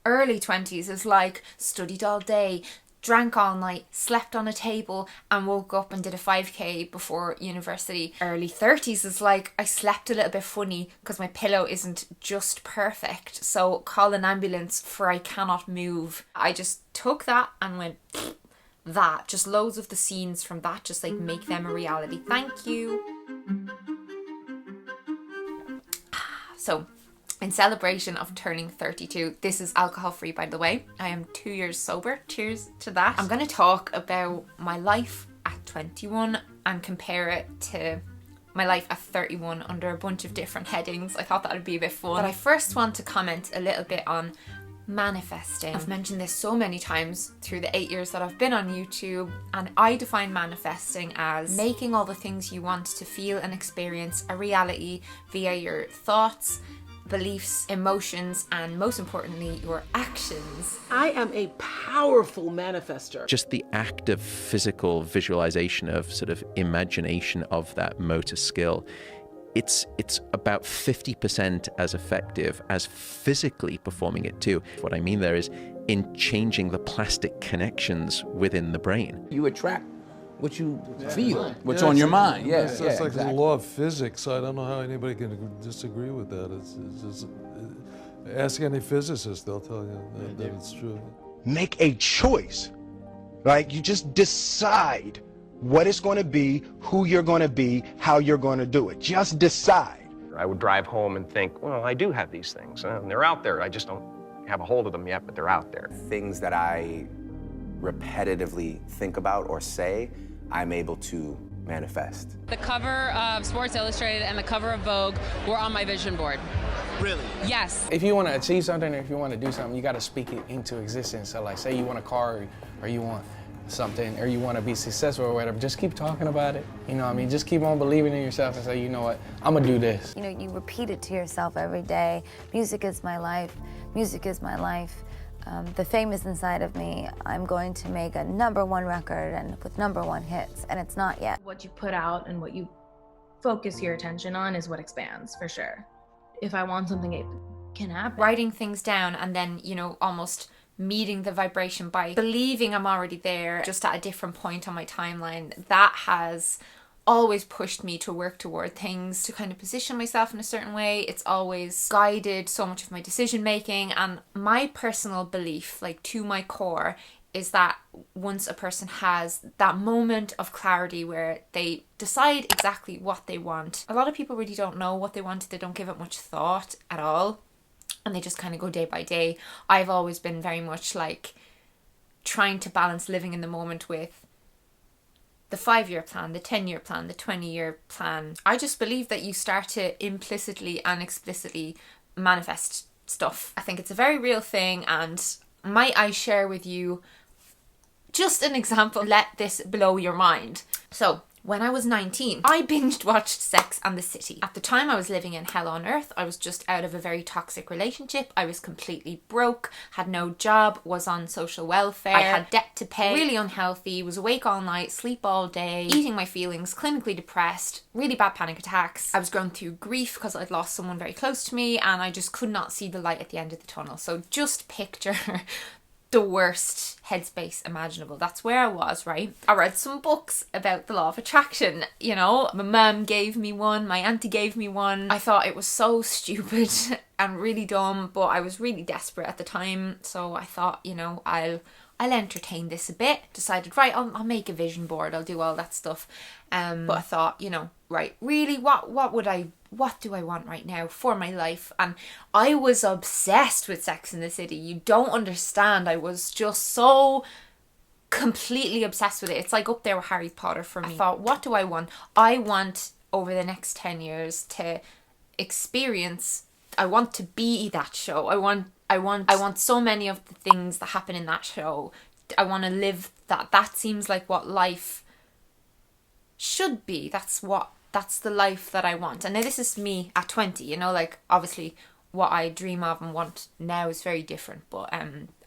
Early 20s is like studied all day, drank all night, slept on a table, and woke up and did a 5k before university. Early 30s is like I slept a little bit funny because my pillow isn't just perfect, so call an ambulance for I cannot move. I just took that and went that, just loads of the scenes from that, just like make them a reality. Thank you. So in celebration of turning 32, this is alcohol free, by the way. I am 2 years sober. Cheers to that. I'm going to talk about my life at 21 and compare it to my life at 31 under a bunch of different headings. I thought that would be a bit fun. But I first want to comment a little bit on manifesting. I've mentioned this so many times through the 8 years that I've been on YouTube, and I define manifesting as making all the things you want to feel and experience a reality via your thoughts, beliefs, emotions, and most importantly, your actions. I am a powerful manifester. Just the act of physical visualization, of sort of imagination of that motor skill, it's about 50% as effective as physically performing it too. What I mean there is in changing the plastic connections within the brain. You attract what you feel, what's on your mind. It's like exactly. The law of physics. I don't know how anybody can disagree with that. It's just, ask any physicist, they'll tell you that it's true. Make a choice, right? You just decide what it's going to be, who you're going to be, how you're going to do it. Just decide. I would drive home and think, well, I do have these things, and they're out there. I just don't have a hold of them yet, but they're out there. Things that I repetitively think about or say, I'm able to manifest. The cover of Sports Illustrated and the cover of Vogue were on my vision board. Really? Yes. If you want to achieve something or if you want to do something, you got to speak it into existence. So like say you want a car or you want something or you want to be successful or whatever, just keep talking about it. You know what I mean? Just keep on believing in yourself and say, you know what, I'm going to do this. You know, you repeat it to yourself every day. Music is my life. Music is my life. The fame is inside of me. I'm going to make a #1 record and with #1 hits, and it's not yet. What you put out and what you focus your attention on is what expands, for sure. If I want something, it can happen. Writing things down and then, you know, almost meeting the vibration by believing I'm already there, just at a different point on my timeline, that has always pushed me to work toward things, to kind of position myself in a certain way. It's always guided so much of my decision making, and my personal belief, like to my core, is that once a person has that moment of clarity where they decide exactly what they want, a lot of people really don't know what they want, they don't give it much thought at all, and they just kind of go day by day. I've always been very much like trying to balance living in the moment with the 5-year plan, the 10-year plan, the 20-year plan. I just believe that you start to implicitly and explicitly manifest stuff. I think it's a very real thing, and might I share with you just an example? Let this blow your mind. So, when I was 19, I binged watched Sex and the City. At the time, I was living in hell on earth. I was just out of a very toxic relationship. I was completely broke, had no job, was on social welfare. I had debt to pay, really unhealthy, was awake all night, sleep all day, eating my feelings, clinically depressed, really bad panic attacks. I was going through grief because I'd lost someone very close to me, and I just could not see the light at the end of the tunnel. So just picture the worst headspace imaginable. That's where I was, right? I read some books about the law of attraction, you know. My mum gave me one, my auntie gave me one. I thought it was so stupid and really dumb, but I was really desperate at the time, so I thought, you know, I'll entertain this a bit. Decided, right, I'll make a vision board, I'll do all that stuff. But I thought, you know, right, really, what do I want right now for my life? And I was obsessed with Sex and the City. You don't understand. I was just so completely obsessed with it. It's like up there with Harry Potter for me. I thought, what do I want? I want over the next 10 years to experience, I want to be that show. I want so many of the things that happen in that show. I want to live that. That seems like what life should be. That's the life that I want. And now this is me at 20, you know, like obviously what I dream of and want now is very different, but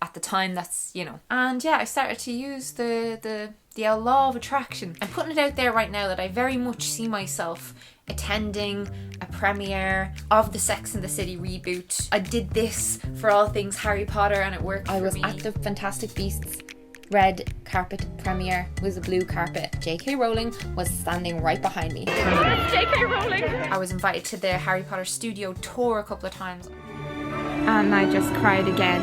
at the time that's, you know. And yeah, I started to use the The law of attraction. I'm putting it out there right now that I very much see myself attending a premiere of the Sex and the City reboot. I did this for all things Harry Potter and it worked for me. I was at the Fantastic Beasts red carpet premiere. It was a blue carpet. J.K. Rowling was standing right behind me. J.K. Rowling! I was invited to the Harry Potter studio tour a couple of times. And I just cried again.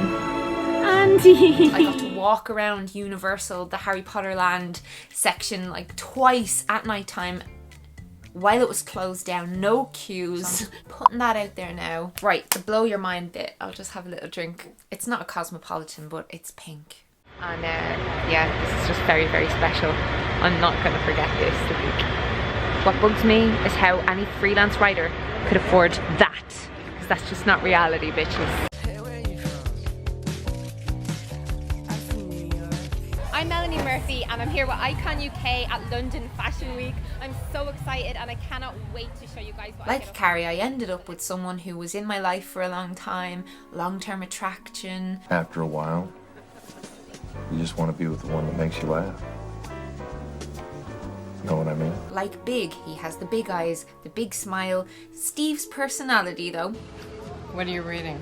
Andy! I got to walk around Universal, the Harry Potter Land section, like twice at night time while it was closed down, no queues. So I'm putting that out there now. Right, to blow your mind bit, I'll just have a little drink. It's not a Cosmopolitan, but it's pink. And yeah, this is just very, very special. I'm not going to forget this. What bugs me is how any freelance writer could afford that. Because that's just not reality, bitches. I'm Melanie Murphy and I'm here with Icon UK at London Fashion Week. I'm so excited and I cannot wait to show you guys what Like Carrie, I ended up with someone who was in my life for a long time, long-term attraction. After a while, you just want to be with the one that makes you laugh. Know what I mean? Like Big, he has the big eyes, the big smile. Steve's personality though. What are you reading?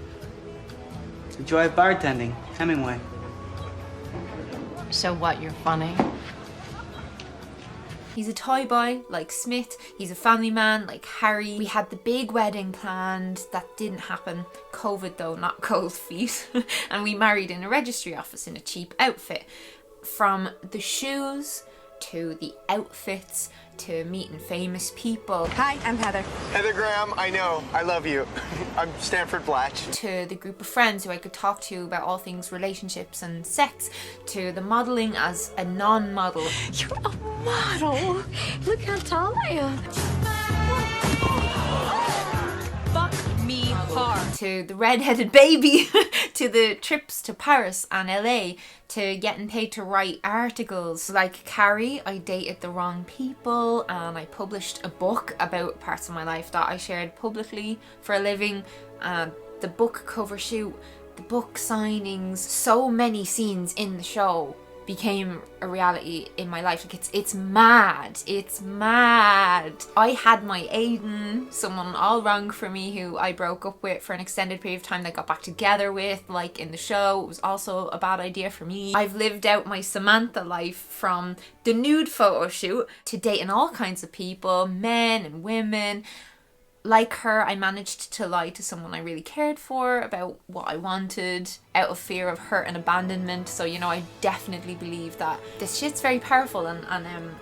The Joy of Bartending, Hemingway. So what, you're funny? He's a toy boy like Smith. He's a family man like Harry. We had the big wedding planned. That didn't happen. COVID though, not cold feet. And we married in a registry office in a cheap outfit. From the shoes to the outfits to meeting famous people. Hi, I'm Heather. Heather Graham, I know. I love you. I'm Stanford Blatch. To the group of friends who I could talk to about all things relationships and sex. To the modelling as a non-model. You're a model. Look how tall I am. Fuck me hard. To the red-headed baby. To the trips to Paris and LA. To getting paid to write articles. Like Carrie, I dated the wrong people and I published a book about parts of my life that I shared publicly for a living. The book cover shoot, the book signings, so many scenes in the show became a reality in my life. Like it's mad. It's mad. I had my Aiden, someone all wrong for me who I broke up with for an extended period of time that got back together with, like in the show. It was also a bad idea for me. I've lived out my Samantha life from the nude photo shoot to dating all kinds of people, men and women. Like her, I managed to lie to someone I really cared for about what I wanted out of fear of hurt and abandonment. So, you know, I definitely believe that this shit's very powerful and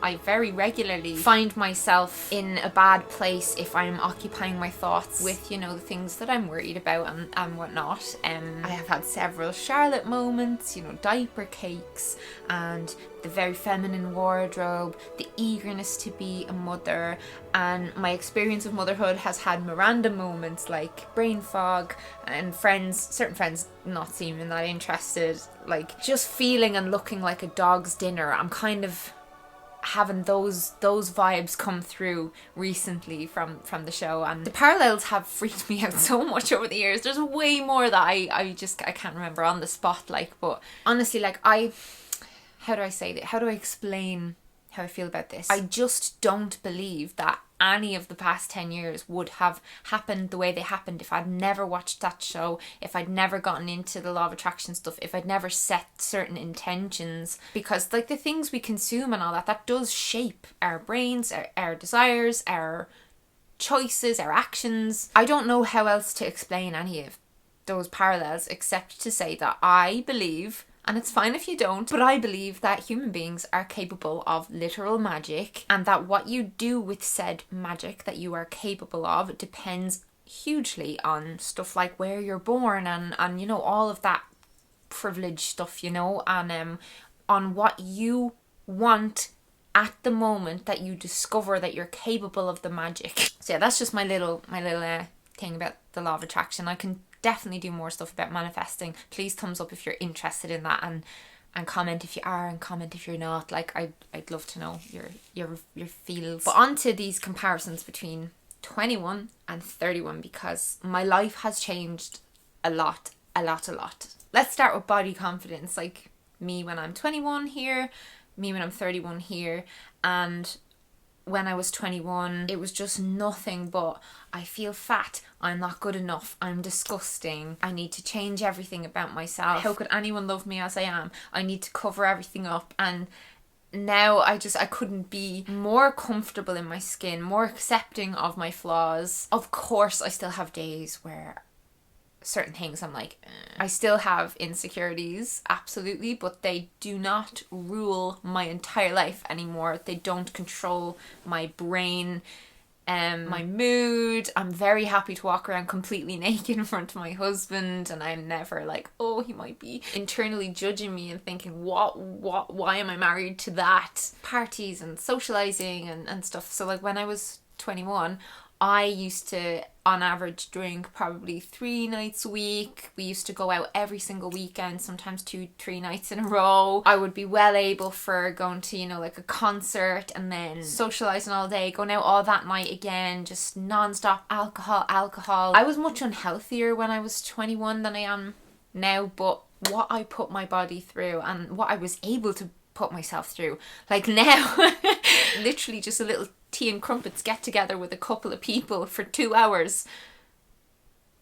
I very regularly find myself in a bad place if I'm occupying my thoughts with, you know, the things that I'm worried about and whatnot. I have had several Charlotte moments, you know, diaper cakes and the very feminine wardrobe, the eagerness to be a mother, and my experience of motherhood has had Miranda moments like brain fog and certain friends not seeming that interested, like just feeling and looking like a dog's dinner. I'm kind of having those vibes come through recently from the show, and the parallels have freaked me out so much over the years. There's way more that I can't remember on the spot, like, but honestly, like how do I say that? How do I explain how I feel about this? I just don't believe that any of the past 10 years would have happened the way they happened if I'd never watched that show, if I'd never gotten into the law of attraction stuff, if I'd never set certain intentions. Because like the things we consume and all that does shape our brains, our desires, our choices, our actions. I don't know how else to explain any of those parallels except to say that I believe, and it's fine if you don't, but I believe that human beings are capable of literal magic, and that what you do with said magic that you are capable of depends hugely on stuff like where you're born and you know, all of that privilege stuff, you know, and on what you want at the moment that you discover that you're capable of the magic. So yeah, that's just my little thing about the law of attraction. I can definitely do more stuff about manifesting. Please thumbs up if you're interested in that, and comment if you are, and comment if you're not. Like I'd love to know your feels. But on to these comparisons between 21 and 31, because my life has changed a lot. Let's start with body confidence. Like me when I'm 21 here, me when I'm 31 here, and when I was 21, it was just nothing but, I feel fat, I'm not good enough, I'm disgusting, I need to change everything about myself. How could anyone love me as I am? I need to cover everything up. And now I couldn't be more comfortable in my skin, more accepting of my flaws. Of course, I still have days where certain things I'm like, I still have insecurities, absolutely, but they do not rule my entire life anymore. They don't control my brain, my mood. I'm very happy to walk around completely naked in front of my husband, and I'm never like, oh, he might be internally judging me and thinking, why am I married to that? Parties and socializing and stuff. So like when I was 21, I used to, on average, drink probably 3 nights a week. We used to go out every single weekend, sometimes 2-3 nights in a row. I would be well able for going to, you know, like a concert and then socialising all day, going out all that night again, just non-stop alcohol. I was much unhealthier when I was 21 than I am now, but what I put my body through and what I was able to put myself through, like now, literally just a little tea and crumpets get together with a couple of people for 2 hours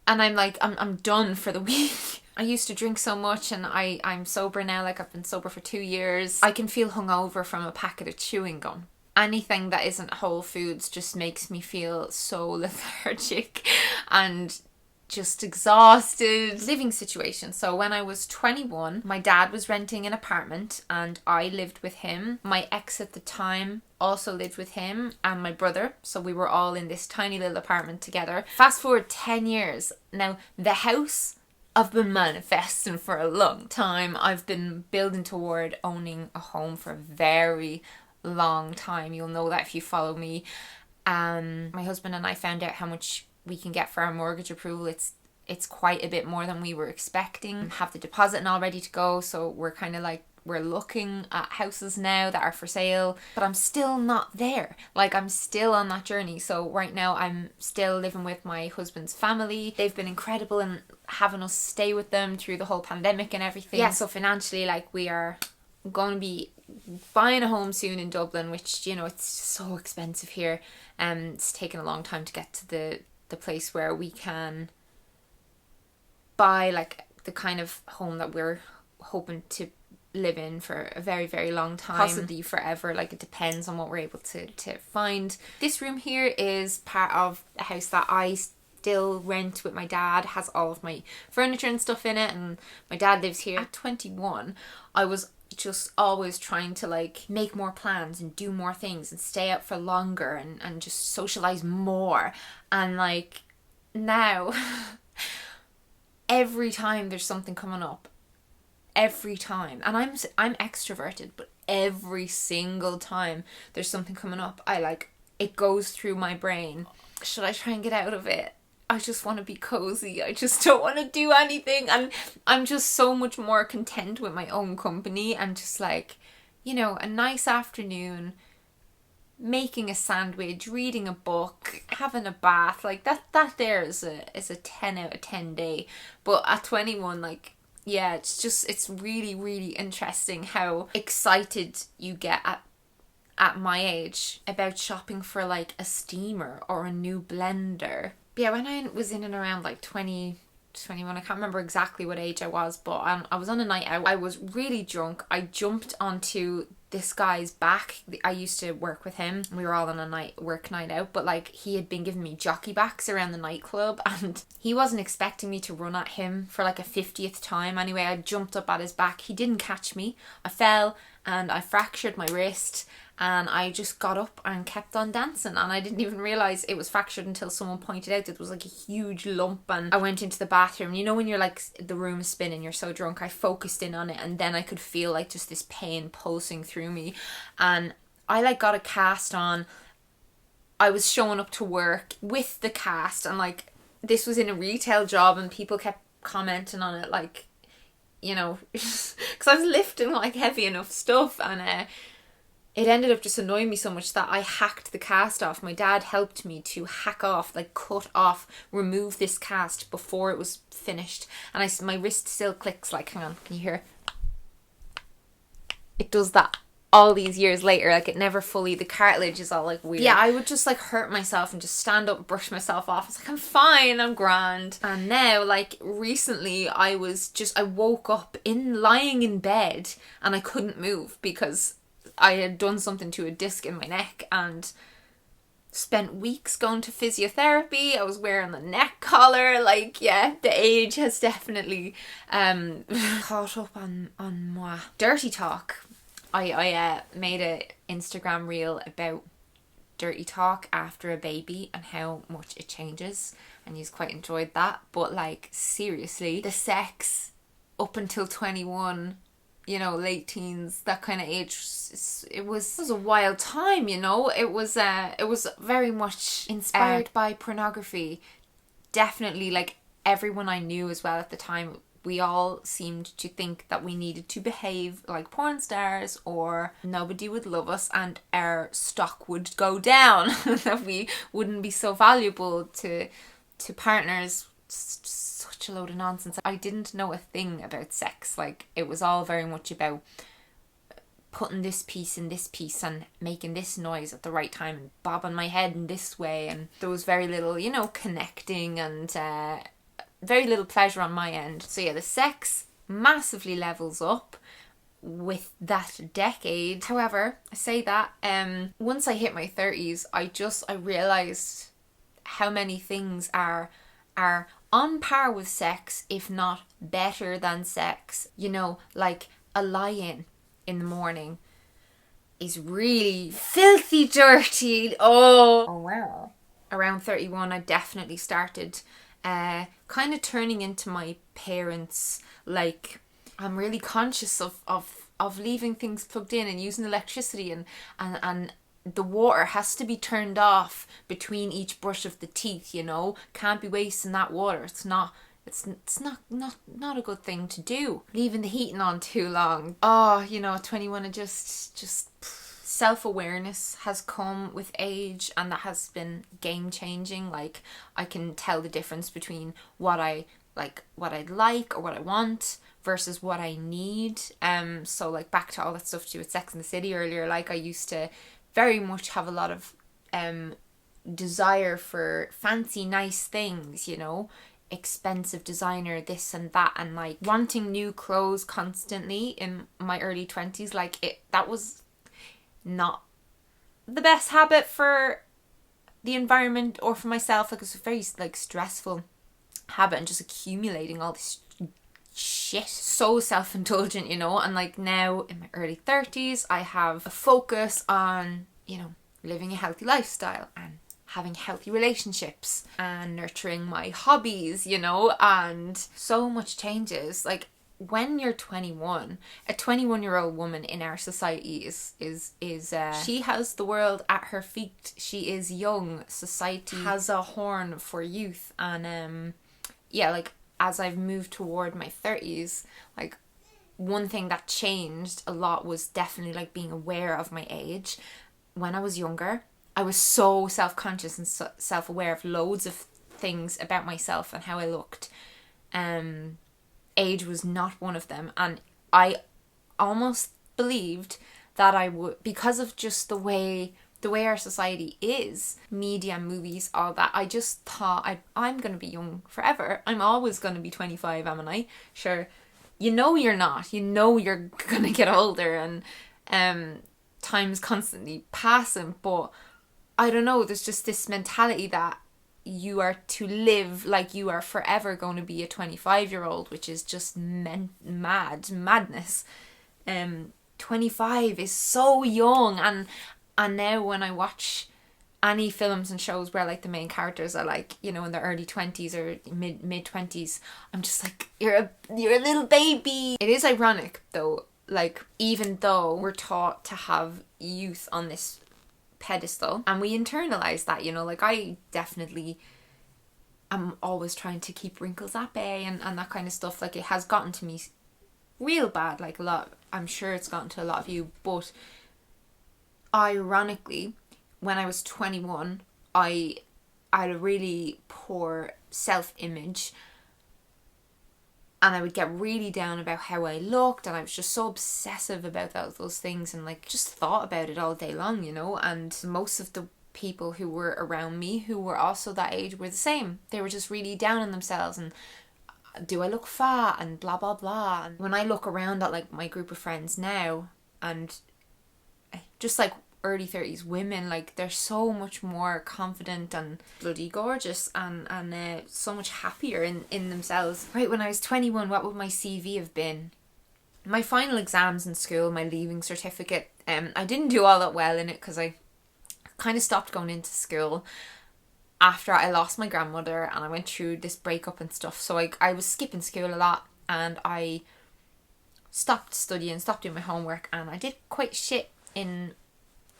and I'm like, I'm done for the week. I used to drink so much, and I'm sober now, like I've been sober for 2 years. I can feel hungover from a packet of chewing gum. Anything that isn't whole foods just makes me feel so lethargic and just exhausted. Living situation. So when I was 21, my dad was renting an apartment and I lived with him. My ex at the time also lived with him and my brother. So we were all in this tiny little apartment together. Fast forward 10 years. Now the house I've been manifesting for a long time. I've been building toward owning a home for a very long time. You'll know that if you follow me. My husband and I found out how much we can get for our mortgage approval. It's quite a bit more than we were expecting. Have the deposit and all ready to go, so we're kind of like, we're looking at houses now that are for sale, but I'm still not there. Like, I'm still on that journey. So right now I'm still living with my husband's family. They've been incredible in having us stay with them through the whole pandemic and everything. Yeah, so financially, like, we are going to be buying a home soon in Dublin, which, you know, it's so expensive here. It's taken a long time to get to the place where we can buy like the kind of home that we're hoping to live in for a very, very long time, possibly forever. Like, it depends on what we're able to find. This room here is part of a house that I still rent with my dad, has all of my furniture and stuff in it, and my dad lives here. At 21, I was just always trying to like make more plans and do more things and stay out for longer and just socialize more. And like now every time there's something coming up, every time, and I'm extroverted, but every single time there's something coming up, it goes through my brain, should I try and get out of it? I just want to be cozy. I just don't want to do anything. And I'm just so much more content with my own company and just like, you know, a nice afternoon, making a sandwich, reading a book, having a bath. Like that there is a 10 out of 10 day. But at 21, like, yeah, it's really, really interesting how excited you get at my age about shopping for like a steamer or a new blender. Yeah, when I was in and around like 20, 21, I can't remember exactly what age I was, but I was on a night out. I was really drunk. I jumped onto this guy's back. I used to work with him. We were all on a work night out, but like he had been giving me jockey backs around the nightclub and he wasn't expecting me to run at him for like a 50th time. Anyway, I jumped up at his back. He didn't catch me. I fell and I fractured my wrist. And I just got up and kept on dancing, and I didn't even realise it was fractured until someone pointed out that it was like a huge lump. And I went into the bathroom. You know when you're like, the room's spinning, you're so drunk, I focused in on it, and then I could feel like just this pain pulsing through me. And I like got a cast on. I was showing up to work with the cast, and like this was in a retail job, and people kept commenting on it, like, you know, because I was lifting like heavy enough stuff, and it ended up just annoying me so much that I hacked the cast off. My dad helped me to hack off, like cut off, remove this cast before it was finished. And my wrist still clicks, like, hang on, can you hear? It does that all these years later, like it never fully, the cartilage is all like weird. Yeah, I would just like hurt myself and just stand up, brush myself off. It's like, I'm fine, I'm grand. And now, like recently, I woke up lying in bed and I couldn't move because I had done something to a disc in my neck and spent weeks going to physiotherapy. I was wearing the neck collar. Like, yeah, the age has definitely caught up on moi. Dirty talk. I made a Instagram reel about dirty talk after a baby and how much it changes, and you quite enjoyed that. But like, seriously, the sex up until 21, you know, late teens, that kind of age, it was a wild time, you know. It was very much inspired by pornography. Definitely, like, everyone I knew as well at the time, we all seemed to think that we needed to behave like porn stars or nobody would love us and our stock would go down, that we wouldn't be so valuable to partners. Such a load of nonsense. I didn't know a thing about sex. Like, it was all very much about putting this piece in this piece and making this noise at the right time and bobbing my head in this way, and there was very little, you know, connecting and very little pleasure on my end. So yeah, the sex massively levels up with that decade. However, I say that once I hit my 30s, I realised how many things are on par with sex, if not better than sex. You know, like a lie-in in the morning is really filthy dirty. Oh wow. Around 31, I definitely started kind of turning into my parents. Like, I'm really conscious of leaving things plugged in and using electricity, and the water has to be turned off between each brush of the teeth, you know. Can't be wasting that water. It's not a good thing to do. Leaving the heating on too long. Oh, you know, at 21, it just self-awareness has come with age, and that has been game-changing. Like, I can tell the difference between what I'd like or what I want versus what I need. So like, back to all that stuff to do with Sex and the City earlier, like, I used to very much have a lot of desire for fancy nice things, you know, expensive designer, this and that, and like wanting new clothes constantly in my early 20s. Like, that was not the best habit for the environment or for myself. Like, it was a very like stressful habit and just accumulating all this shit. So self-indulgent, you know. And like, now in my early 30s, I have a focus on, you know, living a healthy lifestyle and having healthy relationships and nurturing my hobbies, you know. And so much changes. Like, when you're 21, a 21-year-old woman in our society is she has the world at her feet. She is young. Society has a horn for youth. And yeah, like, as I've moved toward my 30s, like, one thing that changed a lot was definitely like being aware of my age. When I was younger, I was so self-conscious and self-aware of loads of things about myself and how I looked. Age was not one of them, and I almost believed that I would, because of just the way our society is, media, movies, all that. I just thought I'm going to be young forever. I'm always going to be 25, am I? Sure, you know you're not. You know you're going to get older, and time's constantly passing, but I don't know, there's just this mentality that you are to live like you are forever going to be a 25-year-old, which is just madness. 25 is so young, and now when I watch any films and shows where like the main characters are like, you know, in their early 20s or mid 20s, I'm just like, you're a little baby. It is ironic though, like, even though we're taught to have youth on this pedestal and we internalize that, you know, like, I definitely am always trying to keep wrinkles at bay and that kind of stuff. Like, it has gotten to me real bad, like, a lot. I'm sure it's gotten to a lot of you, but ironically, when I was 21, I had a really poor self-image, And I would get really down about how I looked, and I was just so obsessive about those things, and like just thought about it all day long, you know. And most of the people who were around me who were also that age were the same. They were just really down on themselves, and do I look fat, and blah blah blah. And when I look around at like my group of friends now, and just like early 30s women, like they're so much more confident and bloody gorgeous, and so much happier in themselves. Right, when I was 21, what would my CV have been? My final exams in school, my leaving certificate, I didn't do all that well in it because I kind of stopped going into school after I lost my grandmother and I went through this breakup and stuff. So I was skipping school a lot, and I stopped studying, stopped doing my homework, and I did quite shit in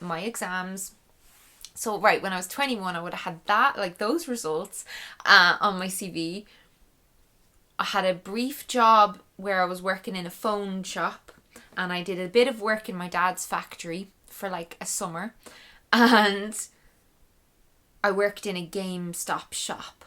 my exams. So right, when I was 21, I would have had that, like those results on my CV. I had a brief job where I was working in a phone shop, and I did a bit of work in my dad's factory for like a summer, and I worked in a GameStop shop,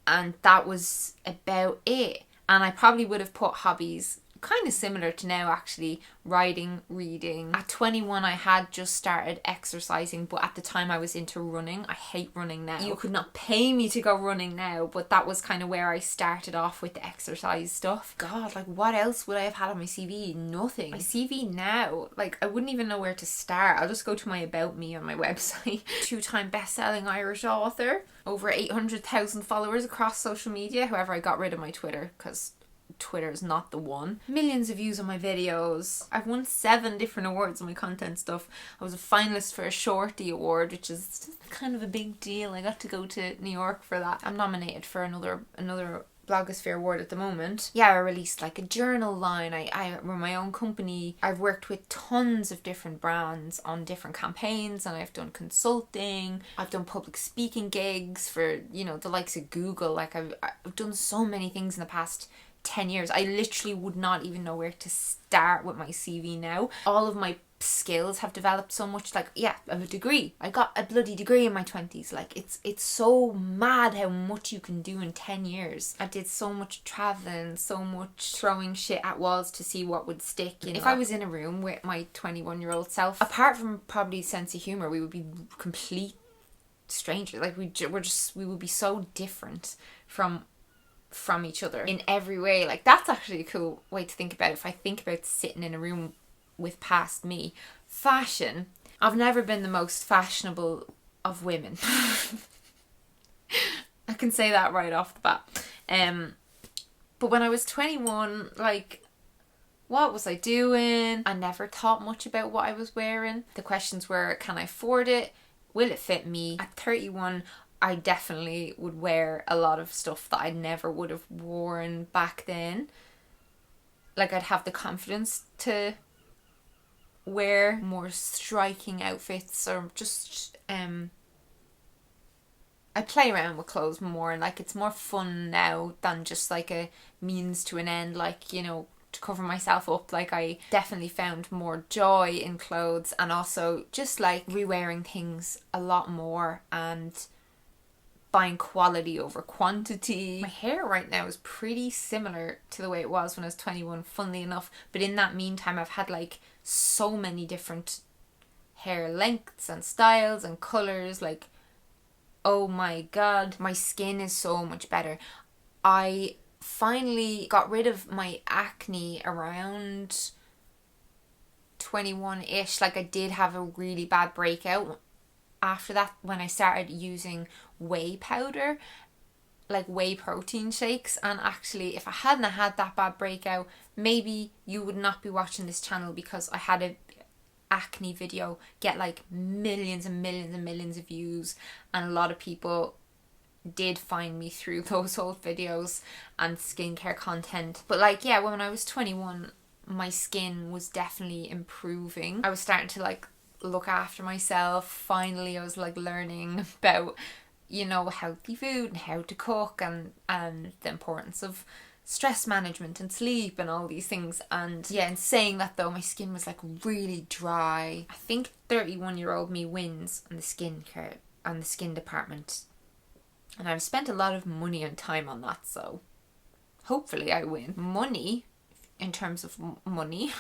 and that was about it. And I probably would have put hobbies kind of similar to now, actually, writing, reading. At 21, I had just started exercising, but at the time I was into running. I hate running now. You could not pay me to go running now, but that was kind of where I started off with the exercise stuff. God, like what else would I have had on my CV? Nothing. My CV now, like I wouldn't even know where to start. I'll just go to my About Me on my website. 2-time best-selling Irish author, over 800,000 followers across social media. However, I got rid of my Twitter because Twitter is not the one. Millions of views on my videos. I've won 7 different awards on my content stuff. I was a finalist for a Shorty award, which is kind of a big deal. I got to go to New York for that. I'm nominated for another blogosphere award at the moment. Yeah, I released like a journal line. I run my own company. I've worked with tons of different brands on different campaigns, and I've done consulting. I've done public speaking gigs for, you know, the likes of Google. Like I've done so many things in the past 10 years. I literally would not even know where to start with my CV now. All of my skills have developed so much. Like, yeah, I have a degree. I got a bloody degree in my 20s. Like, it's so mad how much you can do in 10 years. I did so much traveling, so much throwing shit at walls to see what would stick. You know? If I was in a room with my 21-year-old self, apart from probably sense of humor, we would be complete strangers. Like, we would be so different from each other in every way. Like, that's actually a cool way to think about it. If I think about sitting in a room with past me. Fashion, I've never been the most fashionable of women. I can say that right off the bat. But when I was 21, like, what was I doing? I never thought much about what I was wearing. The questions were, can I afford it? Will it fit me? At 31, I definitely would wear a lot of stuff that I never would have worn back then. Like, I'd have the confidence to wear more striking outfits, or just I play around with clothes more, and like it's more fun now than just like a means to an end, like, you know, to cover myself up. Like, I definitely found more joy in clothes, and also just like re-wearing things a lot more and buying quality over quantity. My hair right now is pretty similar to the way it was when I was 21, funnily enough, but in that meantime I've had like so many different hair lengths and styles and colours. Like, oh my god, my skin is so much better. I finally got rid of my acne around 21-ish. Like, I did have a really bad breakout after that when I started using whey powder, like whey protein shakes. And actually, if I hadn't had that bad breakout, maybe you would not be watching this channel, because I had a acne video get like millions and millions and millions of views, and a lot of people did find me through those old videos and skincare content. But like, yeah, when I was 21, my skin was definitely improving. I was starting to like look after myself. Finally, I was like learning about, you know, healthy food and how to cook, and the importance of stress management and sleep and all these things. And yeah, in saying that though, my skin was like really dry. I think 31-year-old me wins on the skincare and the skin department, and I've spent a lot of money and time on that, so hopefully I win. Money, in terms of money,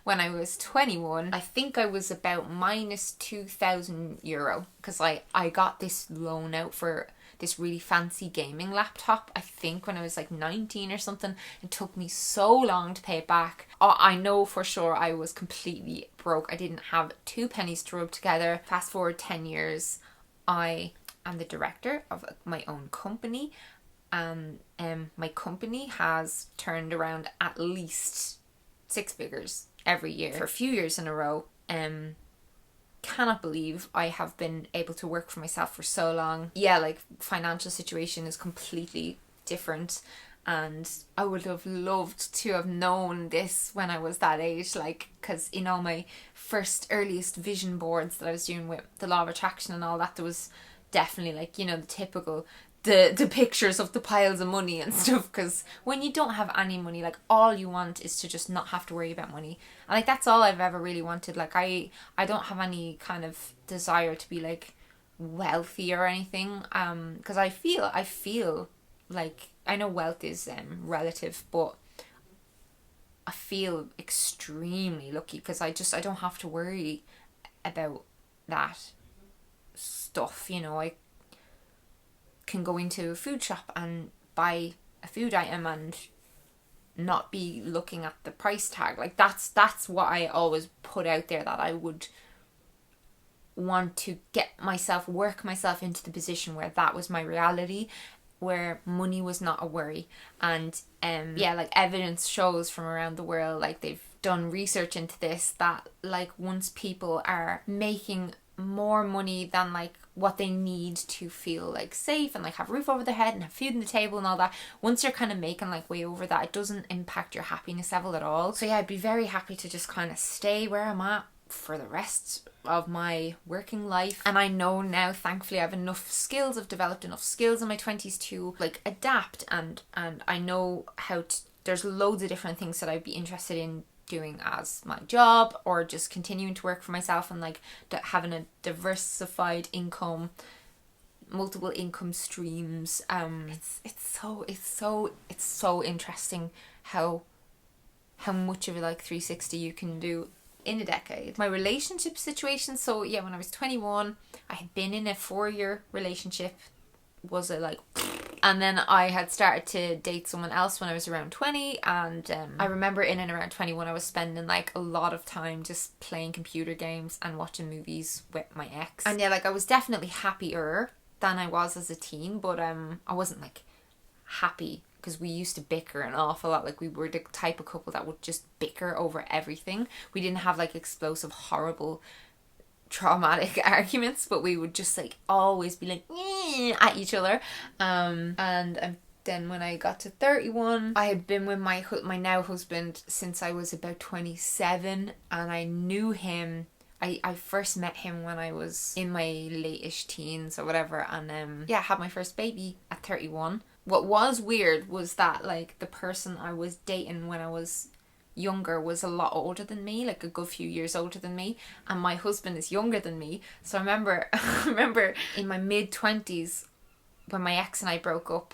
when I was 21, I think I was about minus €2,000 because I got this loan out for this really fancy gaming laptop, I think when I was like 19 or something. It took me so long to pay it back. I know for sure I was completely broke. I didn't have 2 pennies to rub together. Fast forward 10 years, I am the director of my own company. My company has turned around at least 6 figures every year for a few years in a row. Cannot believe I have been able to work for myself for so long. Yeah, like financial situation is completely different, and I would have loved to have known this when I was that age, like, because in all my first earliest vision boards that I was doing with the law of attraction and all that, there was definitely like, you know, the typical the pictures of the piles of money and stuff, because when you don't have any money, like, all you want is to just not have to worry about money. And like, that's all I've ever really wanted. Like, I don't have any kind of desire to be like wealthy or anything, because I feel like, I know wealth is relative, but I feel extremely lucky because I don't have to worry about that stuff, you know. I can go into a food shop and buy a food item and not be looking at the price tag. Like, that's what I always put out there, that I would want to work myself into the position where that was my reality, where money was not a worry. And like, evidence shows from around the world, like, they've done research into this, that like, once people are making more money than like what they need to feel like safe and like have a roof over their head and have food on the table and all that, once you're kind of making like way over that, it doesn't impact your happiness level at all. So yeah, I'd be very happy to just kind of stay where I'm at for the rest of my working life. And I know now, thankfully, I have enough skills, I've developed enough skills in my 20s to like adapt, and I know how to, there's loads of different things that I'd be interested in doing as my job, or just continuing to work for myself and like having a diversified income, multiple income streams. It's so interesting how much of a like 360 you can do in a decade. My relationship situation, so yeah, when I was 21, I had been in a 4-year relationship, was it like, and then I had started to date someone else when I was around 20, and I remember in and around 21 I was spending like a lot of time just playing computer games and watching movies with my ex. And yeah, like, I was definitely happier than I was as a teen, but I wasn't like happy, because we used to bicker an awful lot. Like, we were the type of couple that would just bicker over everything. We didn't have like explosive, horrible, traumatic arguments, but we would just like always be like at each other. And then when I got to 31, I had been with my now husband since I was about 27, and I knew him. I first met him when I was in my late-ish teens or whatever, and had my first baby at 31. What was weird was that like the person I was dating when I was younger was a lot older than me, like a good few years older than me, and my husband is younger than me. So I remember in my mid-20s when my ex and I broke up,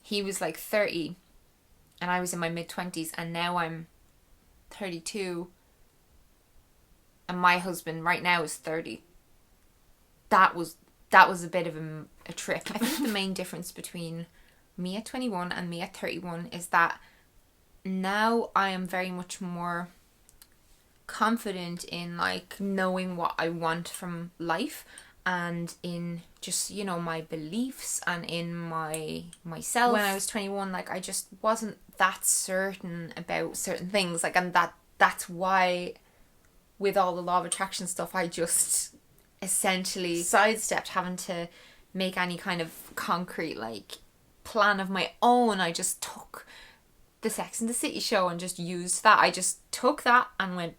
he was like 30 and I was in my mid-20s, and now I'm 32 and my husband right now is 30. That was a bit of a trip. I think the main difference between me at 21 and me at 31 is that now I am very much more confident in like knowing what I want from life, and in just, you know, my beliefs and in myself. When I was 21, like, I just wasn't that certain about certain things, like, and that's why with all the law of attraction stuff I just essentially sidestepped having to make any kind of concrete like plan of my own. I just took the Sex and the City show and just used that. I just took that and went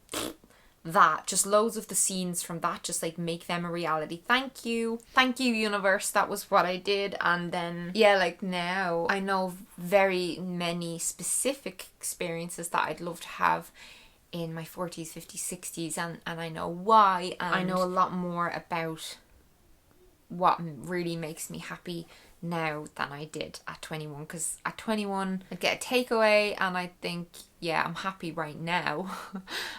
that, just loads of the scenes from that, just like make them a reality. Thank you universe, that was what I did. And then yeah, like, now I know very many specific experiences that I'd love to have in my 40s, 50s, 60s, and I know why, and I know a lot more about what really makes me happy now than I did at 21, because at 21 I'd get a takeaway and I'd think, yeah, I'm happy right now.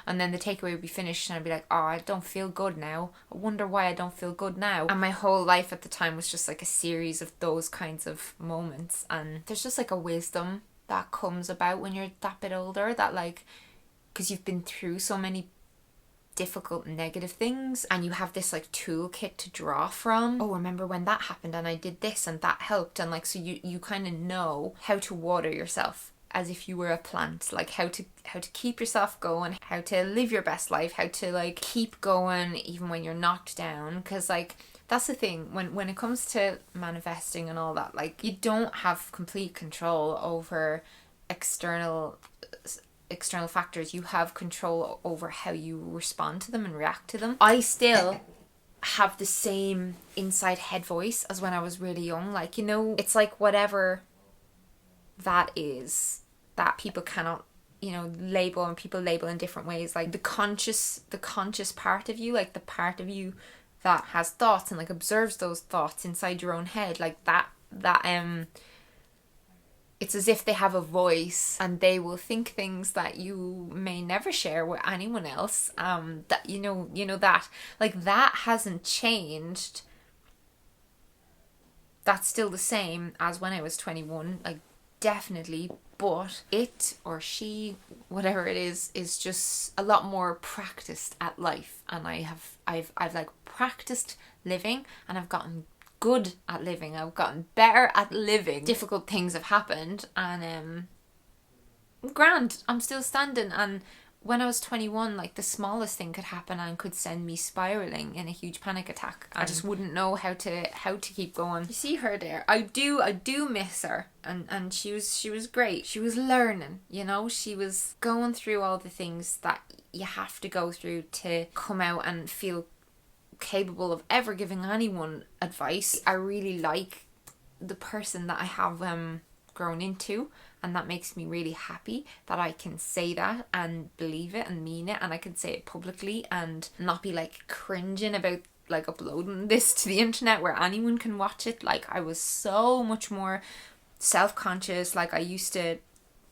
And then the takeaway would be finished and I'd be like, oh, I don't feel good now. I wonder why I don't feel good now. And my whole life at the time was just like a series of those kinds of moments. And there's just like a wisdom that comes about when you're that bit older, that like, because you've been through so many difficult negative things and you have this like toolkit to draw from. Oh, remember when that happened and I did this and that helped, and like, so you kind of know how to water yourself as if you were a plant, like how to keep yourself going, how to live your best life, how to like keep going even when you're knocked down. Because like, that's the thing, when it comes to manifesting and all that, like, you don't have complete control over external factors. You have control over how you respond to them and react to them. I still have the same inside head voice as when I was really young. Like, you know, it's like whatever that is that people cannot, you know, label, and people label in different ways. Like the conscious part of you, like the part of you that has thoughts and like observes those thoughts inside your own head, like that it's as if they have a voice and they will think things that you may never share with anyone else. That you know that like that hasn't changed. That's still the same as when I was 21, like definitely, but it or she, whatever it is just a lot more practiced at life, and I've like practiced living, and I've gotten good at living. I've gotten better at living. Difficult things have happened, and grand, I'm still standing. And when I was 21, like the smallest thing could happen and could send me spiraling in a huge panic attack. I just wouldn't know how to keep going. You see her there. I do miss her, and she was great. She was learning, you know, she was going through all the things that you have to go through to come out and feel capable of ever giving anyone advice. I really like the person that I have grown into, and that makes me really happy that I can say that and believe it and mean it, and I can say it publicly and not be like cringing about like uploading this to the internet where anyone can watch it. Like, I was so much more self-conscious. Like, I used to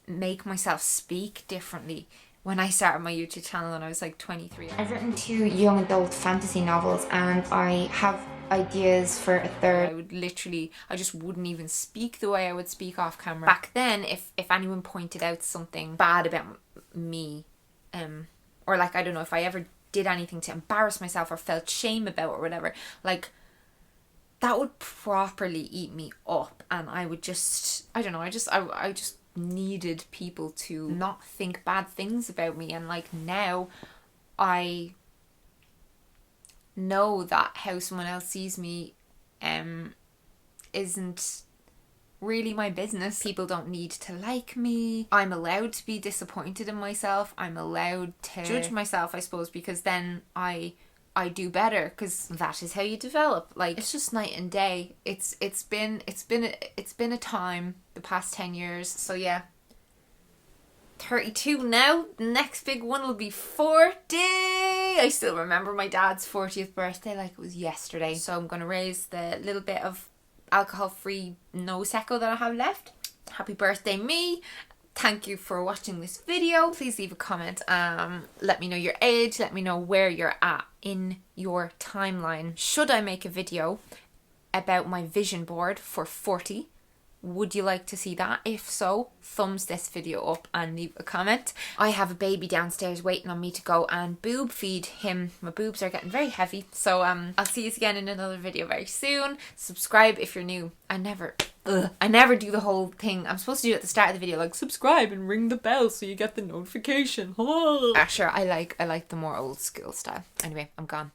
make myself speak differently when I started my YouTube channel when I was like 23. I've written 2 young adult fantasy novels, and I have ideas for a third. I just wouldn't even speak the way I would speak off camera. Back then, if anyone pointed out something bad about me, or like, I don't know, if I ever did anything to embarrass myself or felt shame about or whatever, like, that would properly eat me up, and I would just, I don't know, I just needed people to not think bad things about me. And like, now I know that how someone else sees me isn't really my business. People don't need to like me. I'm allowed to be disappointed in myself. I'm allowed to judge myself, I suppose, because then I do better, because that is how you develop. Like, it's just night and day. It's been a time, the past 10 years. So yeah, 32 now. The next big one will be 40. I still remember my dad's 40th birthday like it was yesterday. So I'm gonna raise the little bit of alcohol-free Prosecco that I have left. Happy birthday, me. Thank you for watching this video. Please leave a comment. Let me know your age. Let me know where you're at in your timeline. Should I make a video about my vision board for 40? Would you like to see that? If so, thumbs this video up and leave a comment. I have a baby downstairs waiting on me to go and boob feed him. My boobs are getting very heavy. So I'll see you again in another video very soon. Subscribe if you're new. I never do the whole thing. I'm supposed to do it at the start of the video, like subscribe and ring the bell so you get the notification. Sure, I like the more old school style. Anyway, I'm gone.